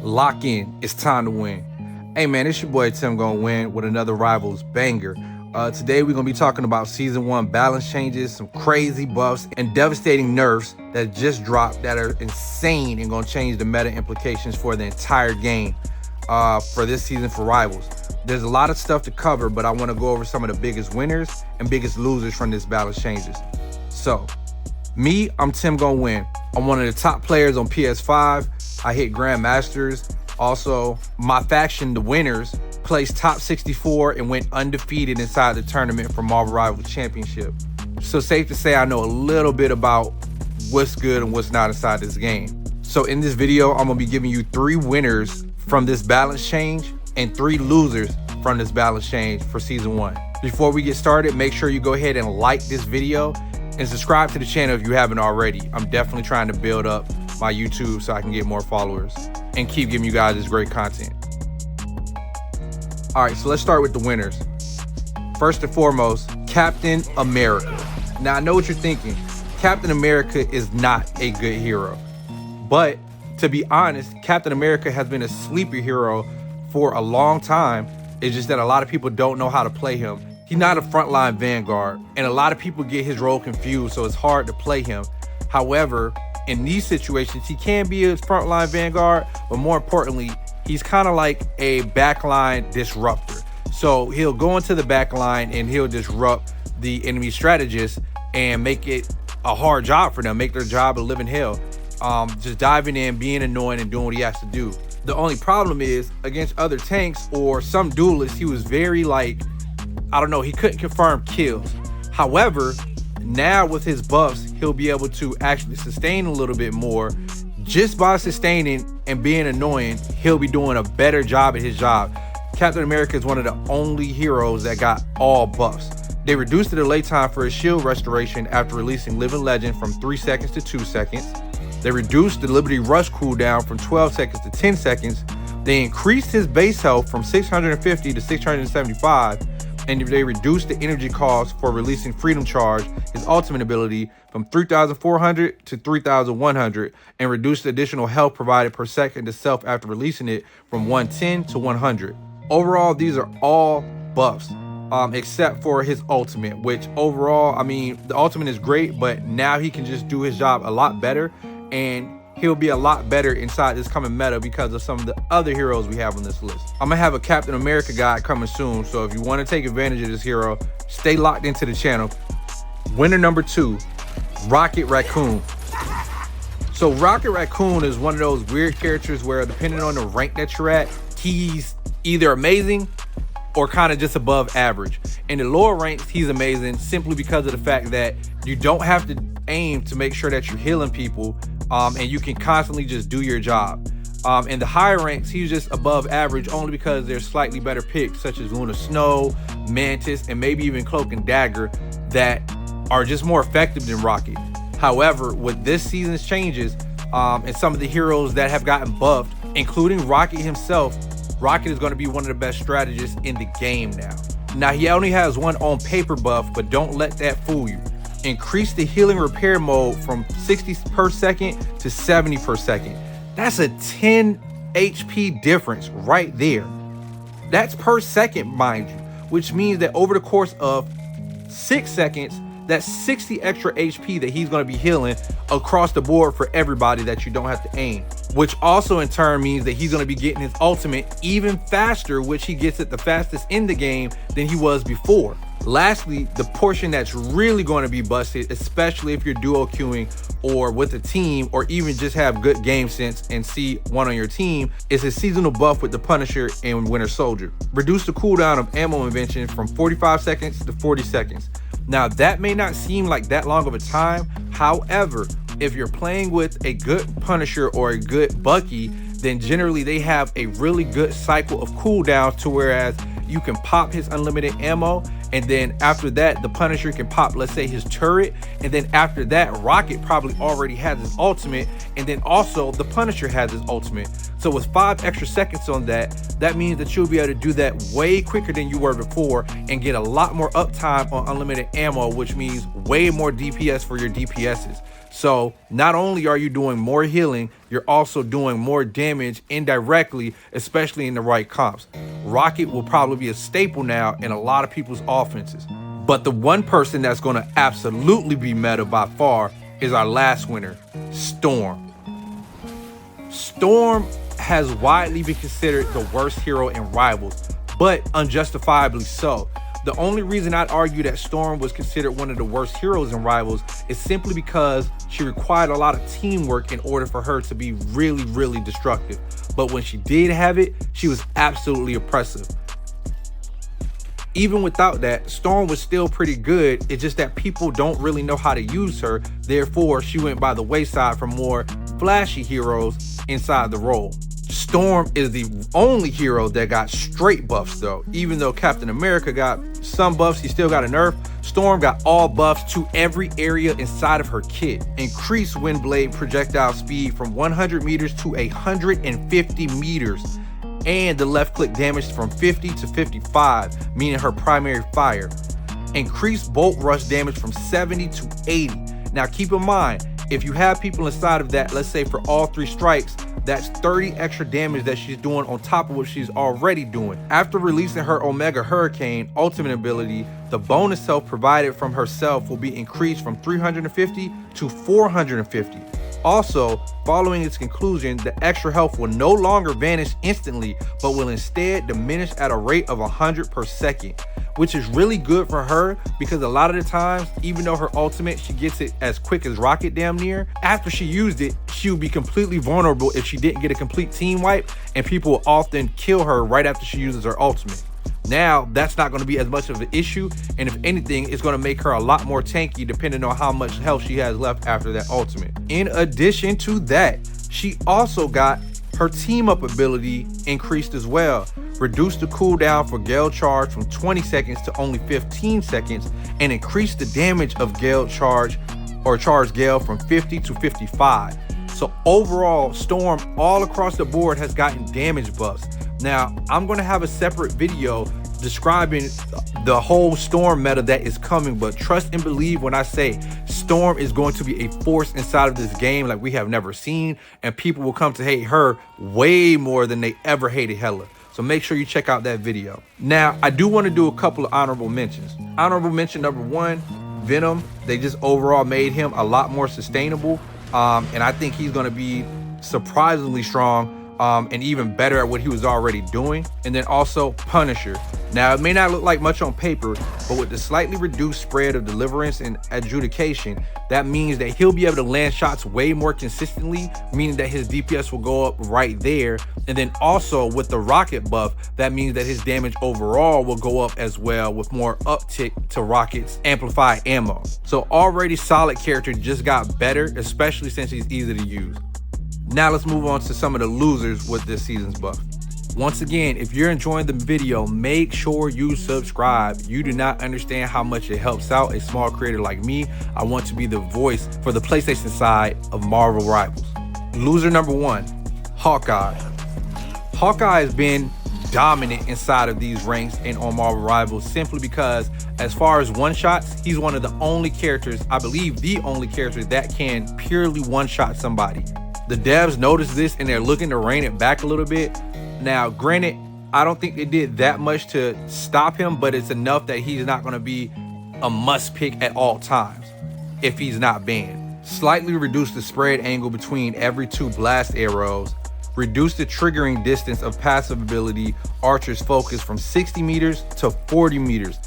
Lock in, it's time to win. Hey man, it's your boy TimGoinWin with another Rivals banger. Today we're going to be talking about Season 1 balance changes, some crazy buffs, and devastating nerfs that just dropped that are insane and going to change the meta implications for the entire game for this season for Rivals. There's a lot of stuff to cover, but I want to go over some of the biggest winners and biggest losers from this balance changes. So, I'm TimGoinWin. I'm one of the top players on PS5. I hit Grandmasters. Also, my faction, the Winners, placed top 64 and went undefeated inside the tournament for Marvel Rivals Championship. So safe to say I know a little bit about what's good and what's not inside this game. So in this video, I'm gonna be giving you 3 winners from this balance change and 3 losers from this balance change for Season 1. Before we get started, make sure you go ahead and like this video and subscribe to the channel if you haven't already. I'm definitely trying to build up my YouTube so I can get more followers and keep giving you guys this great content. All right, so let's start with the winners. First and foremost, Captain America. Now, I know what you're thinking. Captain America is not a good hero. But to be honest, Captain America has been a sleeper hero for a long time. It's just that a lot of people don't know how to play him. He's not a frontline Vanguard, and a lot of people get his role confused, so it's hard to play him. However, in these situations, he can be a frontline Vanguard, but more importantly, he's kind of like a backline disruptor. So he'll go into the backline and he'll disrupt the enemy strategists and make it a hard job for them, make their job a living hell. Just diving in, being annoying, and doing what he has to do. The only problem is, against other tanks or some duelists, he was very he couldn't confirm kills. However, now with his buffs, he'll be able to actually sustain a little bit more. Just by sustaining and being annoying, he'll be doing a better job at his job. Captain America is one of the only heroes that got all buffs. They reduced the delay time for his shield restoration after releasing Living Legend from 3 seconds to 2 seconds. They reduced the Liberty Rush cooldown from 12 seconds to 10 seconds. They increased his base health from 650 to 675. And they reduced the energy cost for releasing Freedom Charge, his ultimate ability, from 3,400 to 3,100, and reduced the additional health provided per second to self after releasing it from 110 to 100. Overall, these are all buffs, except for his ultimate, which overall, the ultimate is great, but now he can just do his job a lot better, and he'll be a lot better inside this coming meta because of some of the other heroes we have on this list. I'm gonna have a Captain America guide coming soon, so if you want to take advantage of this hero, stay locked into the channel. Winner number 2, Rocket Raccoon. So Rocket Raccoon is one of those weird characters where, depending on the rank that you're at, he's either amazing or kind of just above average. In the lower ranks, he's amazing simply because of the fact that you don't have to aim to make sure that you're healing people, and you can constantly just do your job. In the higher ranks, he's just above average only because there's slightly better picks such as Luna Snow, Mantis, and maybe even Cloak and Dagger that are just more effective than Rocket. However, with this season's changes and some of the heroes that have gotten buffed, including Rocket himself, Rocket is going to be one of the best strategists in the game now. Now, he only has one on paper buff, but don't let that fool you. Increase the healing repair mode from 60 per second to 70 per second. That's a 10 HP difference right there. That's per second, mind you, which means that over the course of 6 seconds, that's 60 extra HP that he's going to be healing across the board for everybody that you don't have to aim, which also in turn means that he's going to be getting his ultimate even faster, which he gets it the fastest in the game than he was before. Lastly, the portion that's really going to be busted, especially if you're duo queuing or with a team, or even just have good game sense and see one on your team, is his seasonal buff with the Punisher and Winter Soldier. Reduce the cooldown of ammo invention from 45 seconds to 40 seconds. Now, that may not seem like that long of a time. However, if you're playing with a good Punisher or a good Bucky, then generally they have a really good cycle of cooldowns to whereas you can pop his unlimited ammo, and then after that the Punisher can pop, let's say, his turret, and then after that Rocket probably already has his ultimate, and then also the Punisher has his ultimate. So with 5 extra seconds on that, that means that you'll be able to do that way quicker than you were before and get a lot more uptime on unlimited ammo, which means way more DPS for your DPSs. So not only are you doing more healing, you're also doing more damage indirectly, especially in the right comps. Rocket will probably be a staple now in a lot of people's offenses. But the one person that's going to absolutely be meta by far is our last winner, Storm. Storm has widely been considered the worst hero in Rivals, but unjustifiably so. The only reason I'd argue that Storm was considered one of the worst heroes in Rivals is simply because she required a lot of teamwork in order for her to be really, really destructive. But when she did have it, she was absolutely oppressive. Even without that, Storm was still pretty good. It's just that people don't really know how to use her. Therefore, she went by the wayside for more flashy heroes inside the role. Storm is the only hero that got straight buffs though. Even though Captain America got some buffs, he still got a nerf. Storm got all buffs to every area inside of her kit. Increased wind blade projectile speed from 100 meters to 150 meters. And the left click damage from 50 to 55, meaning her primary fire. Increased bolt rush damage from 70 to 80. Now keep in mind, if you have people inside of that, let's say for all 3 strikes, that's 30 extra damage that she's doing on top of what she's already doing. After releasing her Omega Hurricane ultimate ability, the bonus health provided from herself will be increased from 350 to 450. Also, following its conclusion, the extra health will no longer vanish instantly, but will instead diminish at a rate of 100 per second, which is really good for her because a lot of the times, even though her ultimate, she gets it as quick as Rocket damn near, after she used it, she would be completely vulnerable if she didn't get a complete team wipe, and people will often kill her right after she uses her ultimate. Now, that's not going to be as much of an issue, and if anything, it's going to make her a lot more tanky depending on how much health she has left after that ultimate. In addition to that, she also got her team up ability increased as well. Reduced the cooldown for Gale Charge from 20 seconds to only 15 seconds, and increased the damage of Gale Charge or Charge Gale from 50 to 55. So overall, Storm all across the board has gotten damage buffs. Now, I'm going to have a separate video describing the whole Storm meta that is coming, but trust and believe when I say Storm is going to be a force inside of this game like we have never seen, and people will come to hate her way more than they ever hated Hela. So make sure you check out that video. Now, I do want to do a couple of honorable mentions. Honorable mention number 1, Venom. They just overall made him a lot more sustainable, and I think he's going to be surprisingly strong and even better at what he was already doing. And then also Punisher. Now, it may not look like much on paper, but with the slightly reduced spread of deliverance and adjudication, that means that he'll be able to land shots way more consistently, meaning that his DPS will go up right there. And then also with the rocket buff, that means that his damage overall will go up as well, with more uptick to Rocket's amplified ammo. So already solid character, just got better, especially since he's easy to use. Now let's move on to some of the losers with this season's buff. Once again, if you're enjoying the video, make sure you subscribe. You do not understand how much it helps out a small creator like me. I want to be the voice for the PlayStation side of Marvel Rivals. Loser number 1, Hawkeye. Hawkeye has been dominant inside of these ranks and on Marvel Rivals simply because as far as one-shots, he's one of the only characters, I believe the only character that can purely one-shot somebody. The devs noticed this and they're looking to rein it back a little bit. Now, granted, I don't think they did that much to stop him, but it's enough that he's not going to be a must pick at all times if he's not banned. Slightly reduce the spread angle between every 2 blast arrows. Reduce the triggering distance of passive ability Archer's Focus from 60 meters to 40 meters.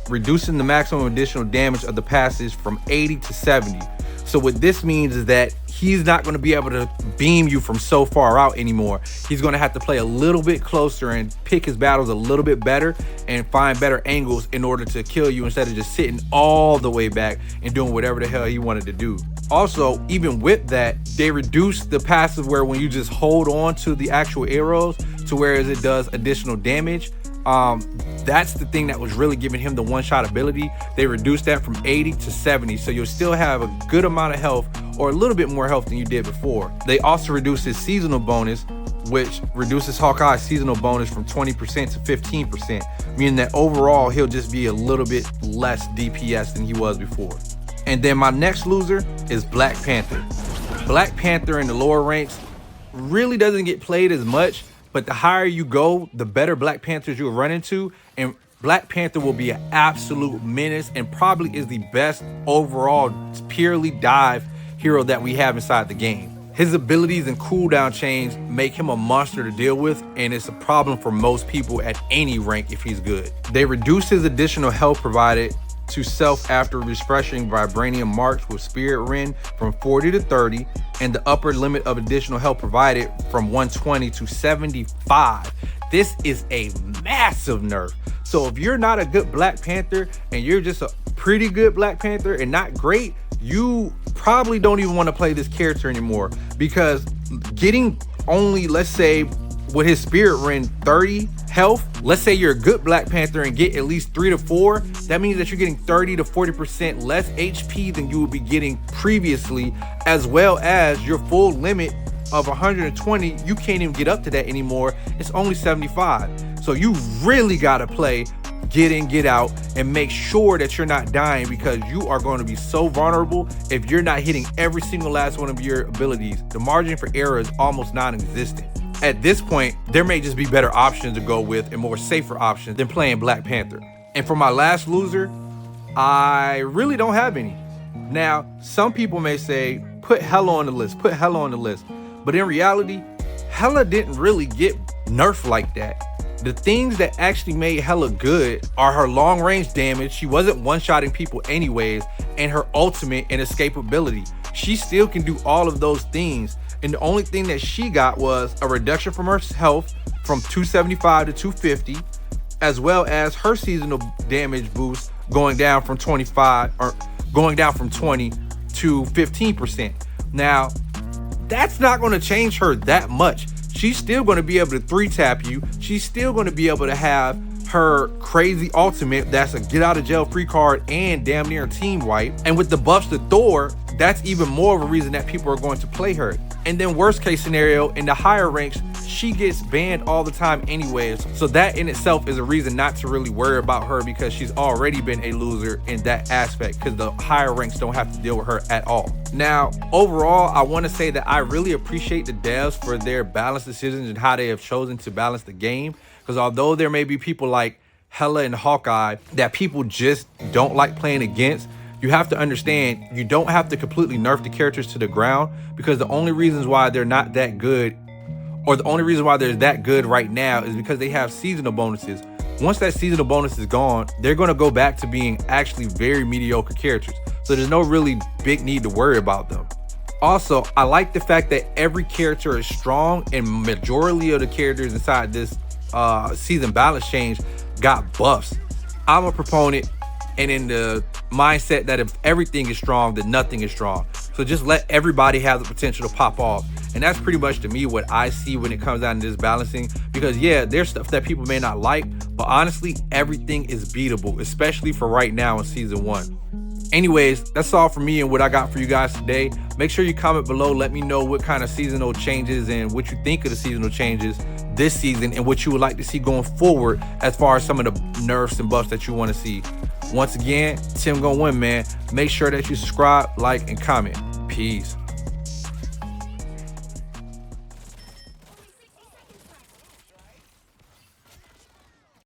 Reducing the maximum additional damage of the passage from 80 to 70. So what this means is that he's not going to be able to beam you from so far out anymore. He's going to have to play a little bit closer and pick his battles a little bit better and find better angles in order to kill you instead of just sitting all the way back and doing whatever the hell he wanted to do. Also, even with that, they reduced the passive where when you just hold on to the actual arrows to whereas it does additional damage. That's the thing that was really giving him the one-shot ability. They reduced that from 80 to 70, so you'll still have a good amount of health or a little bit more health than you did before. They also reduced his seasonal bonus, which reduces Hawkeye's seasonal bonus from 20% to 15%, meaning that overall he'll just be a little bit less DPS than he was before. And then my next loser is Black Panther. Black Panther in the lower ranks really doesn't get played as much, but the higher you go, the better Black Panthers you'll run into. And Black Panther will be an absolute menace and probably is the best overall purely dive hero that we have inside the game. His abilities and cooldown chains make him a monster to deal with, and it's a problem for most people at any rank if he's good. They reduce his additional health provided to self after refreshing Vibranium Marks with Spirit Ren from 40 to 30, and the upper limit of additional health provided from 120 to 75. This is a massive nerf. So if you're not a good Black Panther and you're just a pretty good Black Panther and not great, you probably don't even want to play this character anymore, because getting only, let's say with his Spirit Ren 30 health, let's say you're a good Black Panther and get at least 3 to 4, that means that you're getting 30 to 40% less HP than you would be getting previously, as well as your full limit of 120, you can't even get up to that anymore. It's only 75. So you really got to play get in, get out, and make sure that you're not dying, because you are going to be so vulnerable if you're not hitting every single last one of your abilities. The margin for error is almost non-existent. At this point, there may just be better options to go with and more safer options than playing Black Panther. And for my last loser, I really don't have any. Now, some people may say, put Hela on the list, put Hela on the list. But in reality, Hela didn't really get nerfed like that. The things that actually made Hela good are her long range damage. She wasn't one-shotting people anyways, and her ultimate and escapability. She still can do all of those things. And the only thing that she got was a reduction from her health from 275 to 250, as well as her seasonal damage boost going down from 25 or going down from 20 to 15%. Now, that's not going to change her that much. She's still going to be able to 3-tap you. She's still going to be able to have her crazy ultimate that's a get out of jail free card and damn near a team wipe. And with the buffs to Thor, that's even more of a reason that people are going to play her. And then worst case scenario, in the higher ranks, she gets banned all the time anyways. So that in itself is a reason not to really worry about her, because she's already been a loser in that aspect, because the higher ranks don't have to deal with her at all. Now, overall, I want to say that I really appreciate the devs for their balanced decisions and how they have chosen to balance the game. Because although there may be people like Hela and Hawkeye that people just don't like playing against, you have to understand, you don't have to completely nerf the characters to the ground, because the only reasons why they're not that good, or the only reason why they're that good right now, is because they have seasonal bonuses. Once that seasonal bonus is gone, they're going to go back to being actually very mediocre characters. So there's no really big need to worry about them. Also, I like the fact that every character is strong, and majority of the characters inside this season balance change got buffs. I'm a proponent and in the mindset that if everything is strong, then nothing is strong. So just let everybody have the potential to pop off. And that's pretty much to me what I see when it comes down to this balancing. Because yeah, there's stuff that people may not like, but honestly, everything is beatable, especially for right now in season 1. Anyways, that's all for me and what I got for you guys today. Make sure you comment below. Let me know what kind of seasonal changes and what you think of the seasonal changes this season, and what you would like to see going forward as far as some of the nerfs and buffs that you want to see. Once again, TimGoinWin, man. Make sure that you subscribe, like, and comment. Peace.